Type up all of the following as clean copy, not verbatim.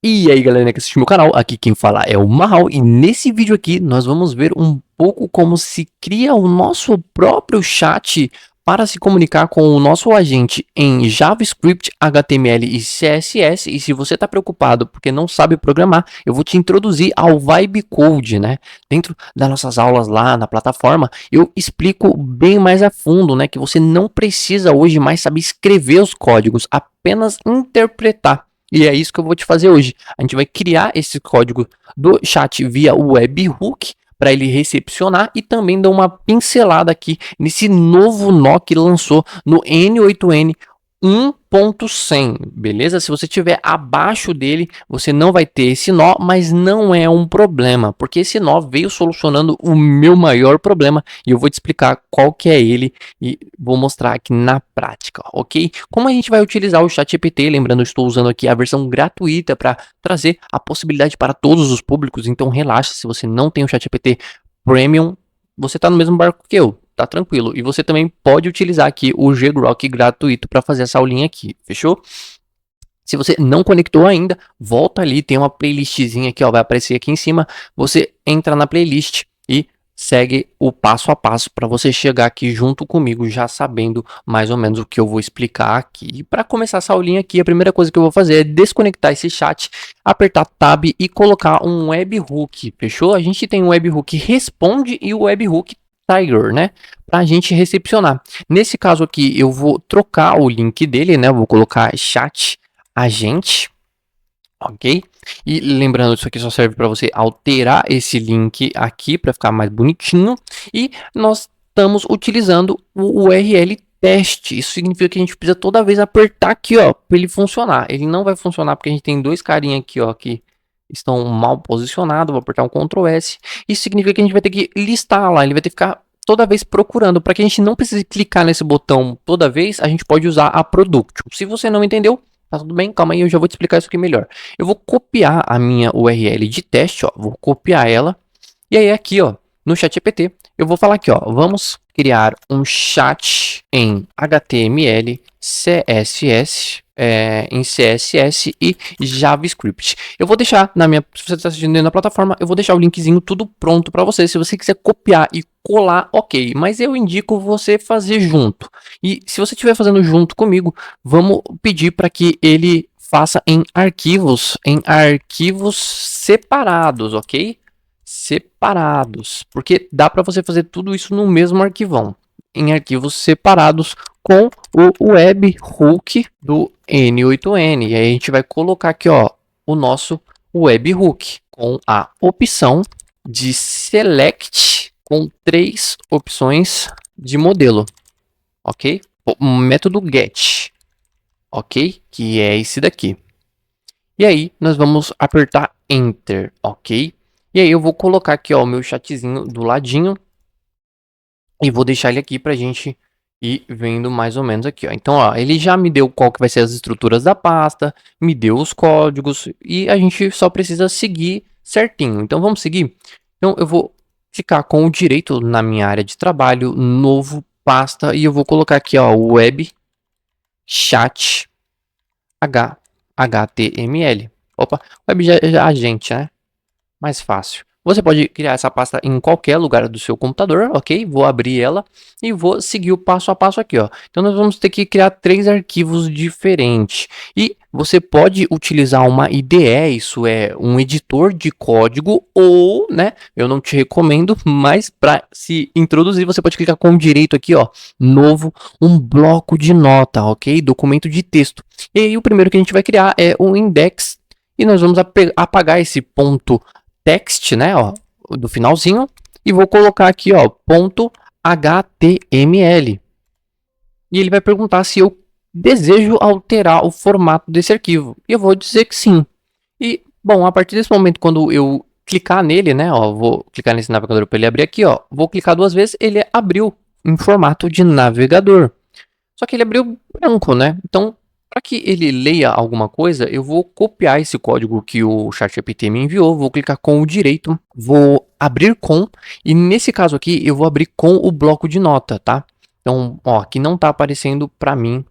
E aí galera que assiste meu canal, aqui quem fala é o Mahal e nesse vídeo aqui nós vamos ver um pouco como se cria o nosso próprio chat para se comunicar com o nosso agente em JavaScript, HTML e CSS. E se você está preocupado porque não sabe programar, eu vou te introduzir ao Vibe Code, né? Dentro das nossas aulas lá na plataforma, eu explico bem mais a fundo, né? Que você não precisa hoje mais saber escrever os códigos, apenas interpretar. E é isso que eu vou te fazer hoje. A gente vai criar esse código do chat via webhook para ele recepcionar e também dar uma pincelada aqui nesse novo nó que lançou no N8N 1.100, beleza? Se você estiver abaixo dele, você não vai ter esse nó, mas não é um problema, porque esse nó veio solucionando o meu maior problema e eu vou te explicar qual que é ele e vou mostrar aqui na prática, ok? Como a gente vai utilizar o ChatGPT, lembrando, eu estou usando aqui a versão gratuita para trazer a possibilidade para todos os públicos, então relaxa, se você não tem o ChatGPT Premium, você está no mesmo barco que eu, tá tranquilo. E você também pode utilizar aqui o ggrok gratuito para fazer essa aulinha aqui, fechou? Se você não conectou ainda, volta ali, tem uma playlistzinha aqui, ó, vai aparecer aqui em cima. Você entra na playlist e segue o passo a passo para você chegar aqui junto comigo, já sabendo mais ou menos o que eu vou explicar aqui. E para começar essa aulinha aqui, a primeira coisa que eu vou fazer é desconectar esse chat, apertar Tab e colocar um webhook, fechou? A gente tem um webhook responde e o webhook Tiger, né? Para a gente recepcionar. Nesse caso aqui, eu vou trocar o link dele, né? Eu vou colocar chat agente, ok? E lembrando, isso aqui só serve para você alterar esse link aqui para ficar mais bonitinho. E nós estamos utilizando o URL teste. Isso significa que a gente precisa toda vez apertar aqui, ó, para ele funcionar. Ele não vai funcionar porque a gente tem dois carinhas aqui, ó, que estão mal posicionados. Vou apertar um Ctrl S. Isso significa que a gente vai ter que listar lá. Ele vai ter que ficar toda vez procurando. Para que a gente não precise clicar nesse botão toda vez, a gente pode usar a Production. Se você não entendeu, tá tudo bem? Calma aí, eu já vou te explicar isso aqui melhor. Eu vou copiar a minha URL de teste, ó, vou copiar ela. E aí aqui, ó, no ChatGPT, eu vou falar aqui, ó, vamos criar um chat em HTML, CSS, em CSS e JavaScript. Eu vou deixar na minha, se você está assistindo na plataforma, eu vou deixar o linkzinho tudo pronto para você. Se você quiser copiar e colar, ok. Mas eu indico você fazer junto. E se você estiver fazendo junto comigo, vamos pedir para que ele faça em arquivos separados, ok? Separados, porque dá para você fazer tudo isso no mesmo arquivão, em arquivos separados com o webhook do N8N. E aí a gente vai colocar aqui, ó, o nosso webhook com a opção de select com 3 opções de modelo, ok? O método get, ok? Que é esse daqui. E aí nós vamos apertar enter, ok? E aí eu vou colocar aqui, ó, o meu chatzinho do ladinho e vou deixar ele aqui pra gente ir vendo mais ou menos aqui, ó. Então, ó, ele já me deu qual que vai ser as estruturas da pasta, me deu os códigos e a gente só precisa seguir certinho. Então, vamos seguir? Então, eu vou ficar com o direito na minha área de trabalho, novo, pasta, e eu vou colocar aqui, ó, web chat HTML. Opa, web agente, né? Mais fácil. Você pode criar essa pasta em qualquer lugar do seu computador, ok? Vou abrir ela e vou seguir o passo a passo aqui, ó. Então, nós vamos ter que criar 3 arquivos diferentes. E você pode utilizar uma IDE, isso é um editor de código, ou, né, eu não te recomendo, mas para se introduzir, você pode clicar com direito aqui, ó, novo, um bloco de nota, ok? Documento de texto. E aí, o primeiro que a gente vai criar é o index, e nós vamos apagar esse ponto text, né, ó, do finalzinho, e vou colocar aqui, ó, ponto .html. E ele vai perguntar se eu desejo alterar o formato desse arquivo. E eu vou dizer que sim. E, bom, a partir desse momento, quando eu clicar nele, né, ó, vou clicar nesse navegador para ele abrir aqui, ó, vou clicar 2 vezes, ele abriu em formato de navegador. Só que ele abriu branco, né? Então, para que ele leia alguma coisa, eu vou copiar esse código que o ChatGPT me enviou, vou clicar com o direito, vou abrir com, e nesse caso aqui eu vou abrir com o bloco de nota, tá? Então, ó, aqui não tá aparecendo para mim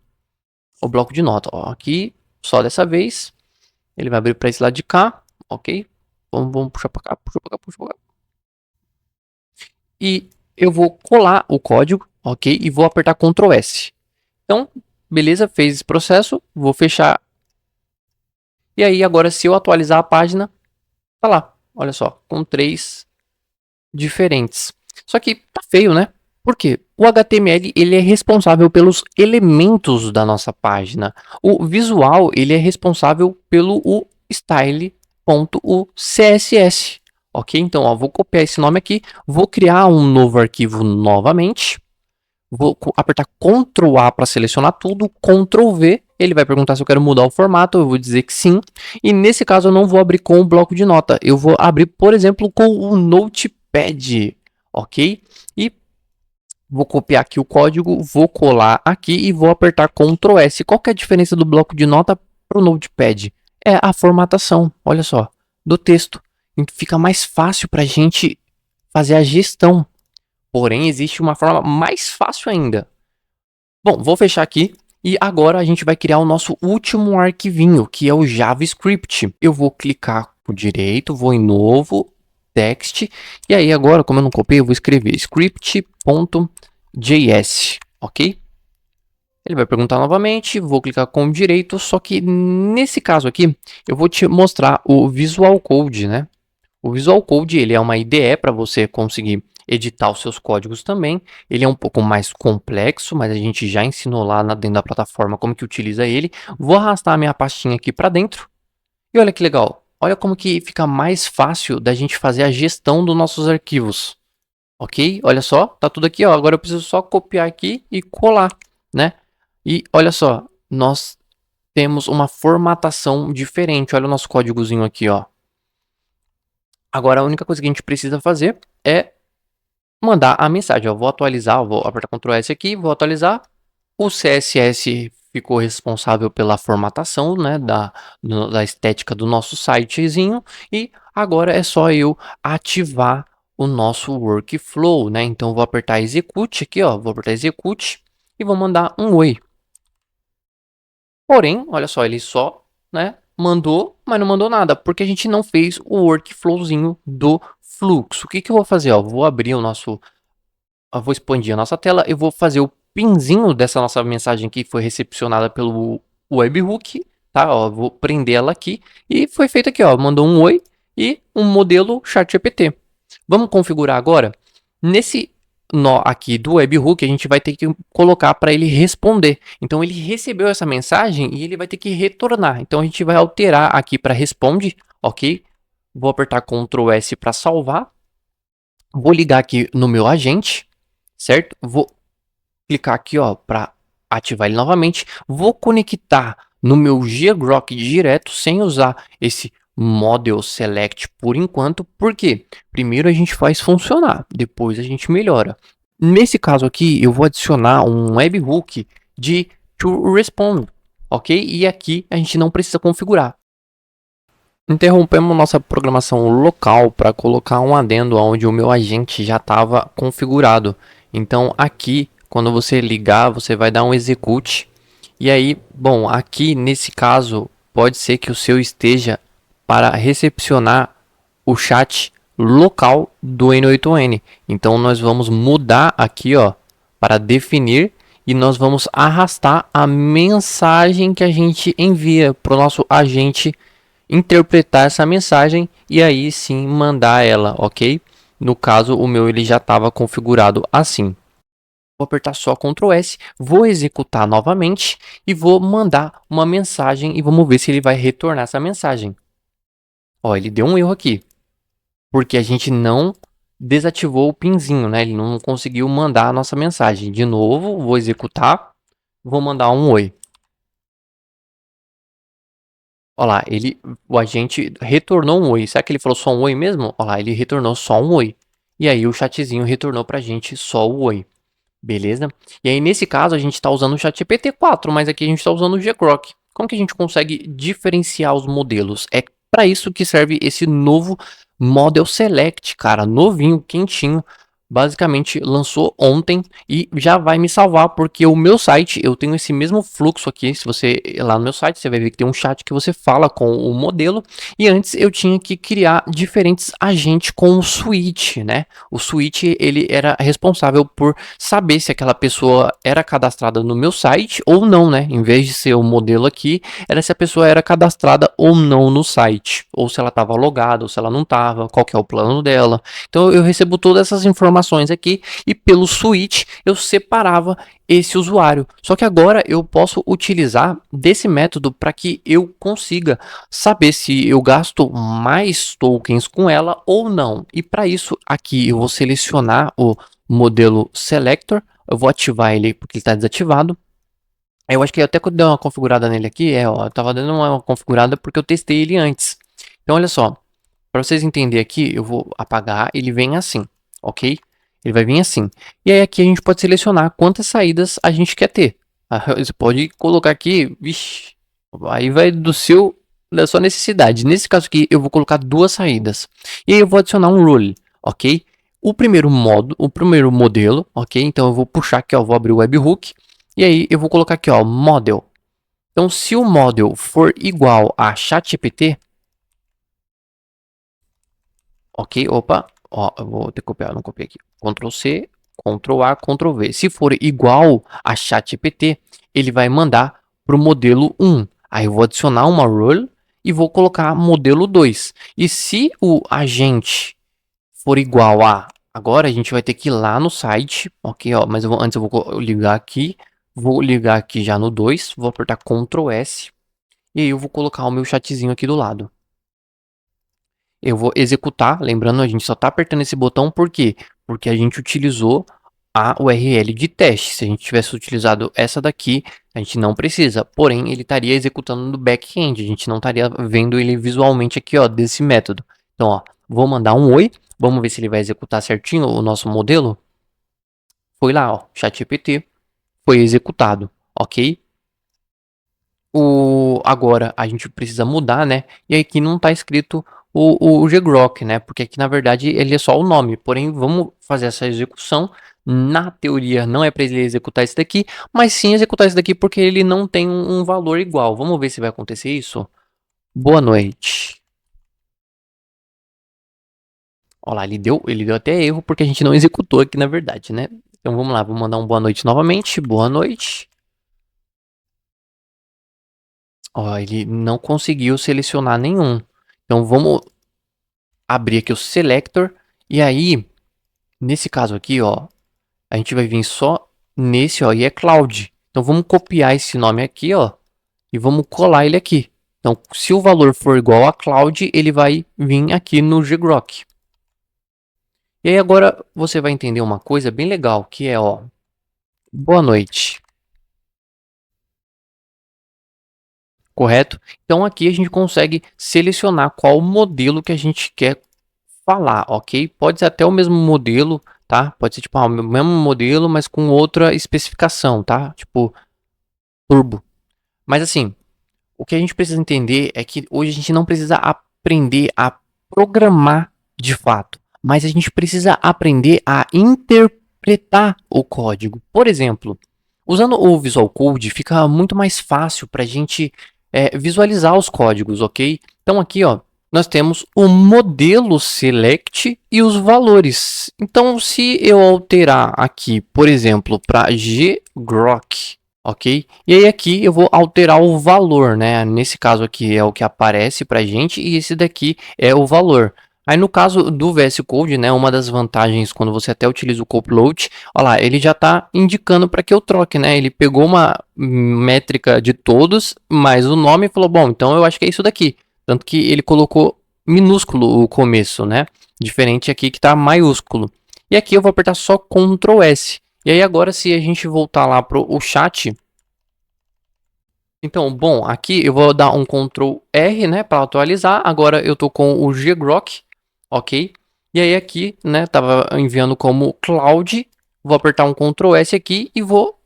o bloco de nota, ó, aqui só dessa vez Ele vai abrir para esse lado de cá, ok? Vamos puxar para cá, puxa para cá, puxa para cá. E eu vou colar o código, ok? E vou apertar Ctrl S. Então, beleza, fez esse processo, vou fechar. E aí agora se eu atualizar a página, tá lá, olha só, com 3 diferentes. Só que tá feio, né? Por quê? O HTML ele é responsável pelos elementos da nossa página. O visual ele é responsável pelo o style.css. Ok? Então, ó, vou copiar esse nome aqui, vou criar um novo arquivo novamente. Vou apertar Ctrl A para selecionar tudo, Ctrl V, ele vai perguntar se eu quero mudar o formato, eu vou dizer que sim. E nesse caso eu não vou abrir com o bloco de nota, eu vou abrir, por exemplo, com o Notepad, ok? E vou copiar aqui o código, vou colar aqui e vou apertar Ctrl S. Qual que é a diferença do bloco de nota para o Notepad? É a formatação, olha só, do texto. Então fica mais fácil para a gente fazer a gestão. Porém, existe uma forma mais fácil ainda. Bom, vou fechar aqui e agora a gente vai criar o nosso último arquivinho, que é o JavaScript. Eu vou clicar por direito, vou em novo, text, e aí agora, como eu não copiei, eu vou escrever script.js, ok? Ele vai perguntar novamente, vou clicar com o direito, só que nesse caso aqui, eu vou te mostrar o Visual Code, né? O Visual Code ele é uma IDE para você conseguir editar os seus códigos também. Ele é um pouco mais complexo, mas a gente já ensinou lá dentro da plataforma como que utiliza ele. Vou arrastar a minha pastinha aqui para dentro. E olha que legal. Olha como que fica mais fácil da gente fazer a gestão dos nossos arquivos. Ok? Olha só, tá tudo aqui, ó. Agora eu preciso só copiar aqui e colar, né? E olha só, nós temos uma formatação diferente. Olha o nosso códigozinho aqui, ó. Agora a única coisa que a gente precisa fazer é mandar a mensagem. Eu vou atualizar, vou apertar Ctrl S aqui, vou atualizar. O CSS ficou responsável pela formatação, né, da estética do nosso sitezinho. E agora é só eu ativar o nosso workflow, né? Então vou apertar Execute aqui, ó. Vou apertar Execute e vou mandar um oi. Porém, olha só, ele só, né, mandou, mas não mandou nada, porque a gente não fez o workflowzinho do fluxo. O que que eu vou fazer? Ó, vou abrir o nosso, vou expandir a nossa tela, eu vou fazer o pinzinho dessa nossa mensagem que foi recepcionada pelo webhook, tá? Ó, vou prender ela aqui e foi feito aqui, ó, mandou um oi e um modelo ChatGPT. Vamos configurar agora. Nesse nó aqui do webhook, a gente vai ter que colocar para ele responder. Então ele recebeu essa mensagem e ele vai ter que retornar. Então a gente vai alterar aqui para responde, ok? Vou apertar Ctrl S para salvar. Vou ligar aqui no meu agente, certo? Vou clicar aqui, ó, para ativar ele novamente. Vou conectar no meu ggrok direto sem usar esse model select por enquanto, porque primeiro a gente faz funcionar, depois a gente melhora. Nesse caso aqui, eu vou adicionar um webhook de toRespond, ok? E aqui a gente não precisa configurar. Interrompemos nossa programação local para colocar um adendo onde o meu agente já estava configurado. Então aqui, quando você ligar, você vai dar um execute. E aí, bom, aqui nesse caso, pode ser que o seu esteja para recepcionar o chat local do N8N. Então nós vamos mudar aqui, ó, para definir e nós vamos arrastar a mensagem que a gente envia para o nosso agente interpretar essa mensagem e aí sim mandar ela, ok? No caso, o meu ele já estava configurado assim. Vou apertar só Ctrl S, vou executar novamente e vou mandar uma mensagem e vamos ver se ele vai retornar essa mensagem. Ó, ele deu um erro aqui, porque a gente não desativou o pinzinho, né? Ele não conseguiu mandar a nossa mensagem. De novo, vou executar, vou mandar um oi. Olha lá, o agente retornou um oi. Será que ele falou só um oi mesmo? Olha lá, ele retornou só um oi. E aí o chatzinho retornou pra gente só o oi. Beleza? E aí nesse caso a gente está usando o ChatGPT 4, mas aqui a gente está usando o ggrok. Como que a gente consegue diferenciar os modelos? É para isso que serve esse novo Model Select, cara, novinho, quentinho, basicamente lançou ontem e já vai me salvar, porque o meu site, eu tenho esse mesmo fluxo aqui. Se você ir lá no meu site, você vai ver que tem um chat que você fala com o modelo, e antes eu tinha que criar diferentes agentes com o switch, né? O switch, ele era responsável por saber se aquela pessoa era cadastrada no meu site ou não, né? Em vez de ser o modelo aqui, era se a pessoa era cadastrada ou não no site, ou se ela estava logada, ou se ela não estava, qual que é o plano dela. Então eu recebo todas essas informações aqui e pelo switch eu separava esse usuário. Só que agora eu posso utilizar desse método para que eu consiga saber se eu gasto mais tokens com ela ou não. E para isso aqui eu vou selecionar o modelo selector, eu vou ativar ele porque ele está desativado. Eu acho que até que eu dei uma configurada nele aqui, ó, eu tava dando uma configurada porque eu testei ele antes. Então olha só, para vocês entenderem aqui, eu vou apagar, ele vem assim, ok? Ele vai vir assim. E aí aqui a gente pode selecionar quantas saídas a gente quer ter. Você pode colocar aqui, vixi, aí vai da sua necessidade. Nesse caso aqui, eu vou colocar 2 saídas. E aí eu vou adicionar um rule, ok? O primeiro modelo, ok? Então eu vou puxar aqui, ó, vou abrir o webhook. E aí eu vou colocar aqui, ó, model. Então se o model for igual a ChatGPT, ok, opa, ó, eu vou ter que copiar, não copiei aqui. Ctrl C, Ctrl A, Ctrl V. Se for igual a ChatGPT, ele vai mandar para o modelo 1. Aí eu vou adicionar uma rule e vou colocar modelo 2. E se o agente for igual a... Agora a gente vai ter que ir lá no site, ok, ó, mas antes eu vou ligar aqui. Vou ligar aqui já no 2, vou apertar Ctrl S. E aí eu vou colocar o meu chatzinho aqui do lado. Eu vou executar, lembrando, a gente só está apertando esse botão, por quê? Porque a gente utilizou a URL de teste. Se a gente tivesse utilizado essa daqui, a gente não precisa. Porém, ele estaria executando no back-end. A gente não estaria vendo ele visualmente aqui, ó, desse método. Então, ó, vou mandar um oi. Vamos ver se ele vai executar certinho o nosso modelo. Foi lá, ó, ChatGPT. Foi executado, ok? Agora a gente precisa mudar, né? E aqui não está escrito o ggrok, né? Porque aqui na verdade ele é só o nome. Porém, vamos fazer essa execução. Na teoria não é para ele executar esse daqui, mas sim executar esse daqui porque ele não tem um valor igual. Vamos ver se vai acontecer isso. Boa noite. Olha lá, ele deu até erro porque a gente não executou aqui na verdade, né? Então vamos lá, vou mandar um boa noite novamente. Boa noite. Ó, ele não conseguiu selecionar nenhum. Então vamos abrir aqui o selector e aí nesse caso aqui, ó, a gente vai vir só nesse, ó, e é cloud. Então vamos copiar esse nome aqui, ó, e vamos colar ele aqui. Então, se o valor for igual a cloud, ele vai vir aqui no ggrok. E aí agora você vai entender uma coisa bem legal, que é, ó, boa noite. Correto? Então aqui a gente consegue selecionar qual modelo que a gente quer falar, ok? Pode ser até o mesmo modelo, tá? Pode ser tipo o mesmo modelo, mas com outra especificação, tá? Tipo turbo. Mas assim, o que a gente precisa entender é que hoje a gente não precisa aprender a programar de fato, mas a gente precisa aprender a interpretar o código. Por exemplo, usando o Visual Code fica muito mais fácil para a gente visualizar os códigos, ok? Então aqui, ó, nós temos o modelo select e os valores. Então, se eu alterar aqui, por exemplo, para ggrok, ok? E aí aqui eu vou alterar o valor, né? Nesse caso aqui é o que aparece para gente e esse daqui é o valor. Aí no caso do VS Code, né, uma das vantagens quando você até utiliza o Copilot, olha lá, ele já está indicando para que eu troque, né? Ele pegou uma métrica de todos, mais o nome e falou, bom, então eu acho que é isso daqui. Tanto que ele colocou minúsculo o começo, né? Diferente aqui que está maiúsculo. E aqui eu vou apertar só Ctrl S. E aí agora se a gente voltar lá para o chat, então, bom, aqui eu vou dar um Ctrl R, né, para atualizar. Agora eu tô com o ggrok, ok? E aí aqui, né, tava enviando como cloud. Vou apertar um Ctrl S aqui e vou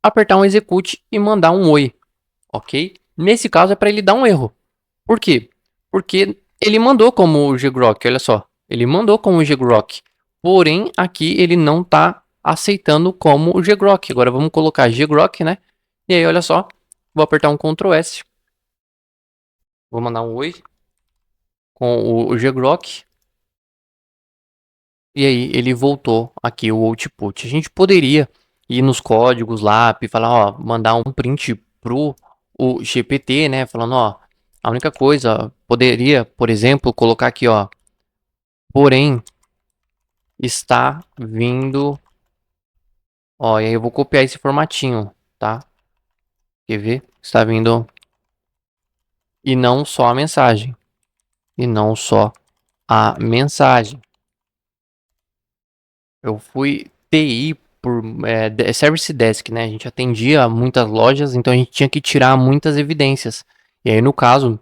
apertar um execute e mandar um oi, ok? Nesse caso é para ele dar um erro. Por quê? Porque ele mandou como ggrok, olha só. Ele mandou como ggrok. Porém, aqui ele não tá aceitando como o ggrok. Agora vamos colocar ggrok, né? E aí, olha só, vou apertar um Ctrl S. Vou mandar um oi com o ggrok. E aí ele voltou aqui o output. A gente poderia ir nos códigos lá e falar, ó, mandar um print pro o GPT, né? Falando, ó, a única coisa, poderia, por exemplo, colocar aqui, ó, porém está vindo, ó, e aí eu vou copiar esse formatinho, tá? Quer ver? Está vindo e não só a mensagem. E não só a mensagem. Eu fui TI por Service Desk, né? A gente atendia muitas lojas, então a gente tinha que tirar muitas evidências. E aí, no caso,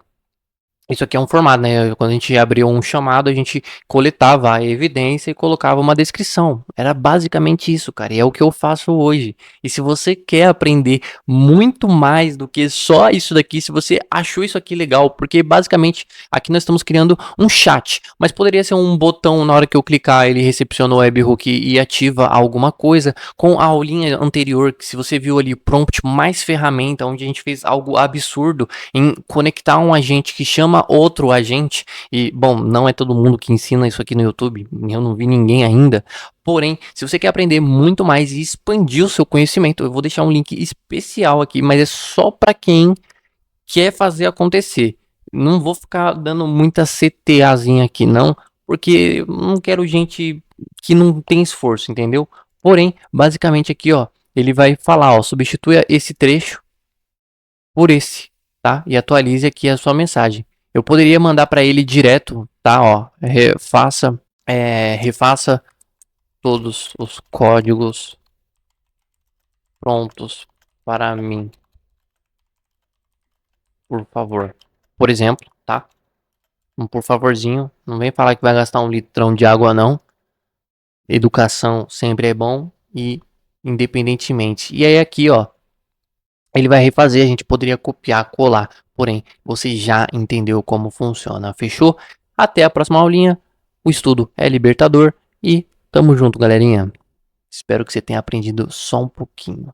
isso aqui é um formato, né? Quando a gente abria um chamado, a gente coletava a evidência e colocava uma descrição. Era basicamente isso, cara. E é o que eu faço hoje. E se você quer aprender muito mais do que só isso daqui, se você achou isso aqui legal, porque basicamente aqui nós estamos criando um chat, mas poderia ser um botão na hora que eu clicar, ele recepciona o webhook e ativa alguma coisa. Com a aulinha anterior, que se você viu ali, prompt mais ferramenta, onde a gente fez algo absurdo em conectar um agente que chama outro agente. E, bom, não é todo mundo que ensina isso aqui no YouTube, eu não vi ninguém ainda. Porém, se você quer aprender muito mais e expandir o seu conhecimento, eu vou deixar um link especial aqui, mas é só para quem quer fazer acontecer. Não vou ficar dando muita CTAzinha aqui, não, porque eu não quero gente que não tem esforço, entendeu? Porém, basicamente aqui, ó, ele vai falar, ó, substitua esse trecho por esse, tá? E atualize aqui a sua mensagem. Eu poderia mandar para ele direto, tá? Ó, refaça todos os códigos prontos para mim, por favor. Por exemplo, tá? Um por favorzinho. Não vem falar que vai gastar um litrão de água, não. Educação sempre é bom e independentemente. E aí aqui, ó, ele vai refazer, a gente poderia copiar, colar. Porém, você já entendeu como funciona, fechou? Até a próxima aulinha. O estudo é libertador e tamo junto, galerinha. Espero que você tenha aprendido só um pouquinho.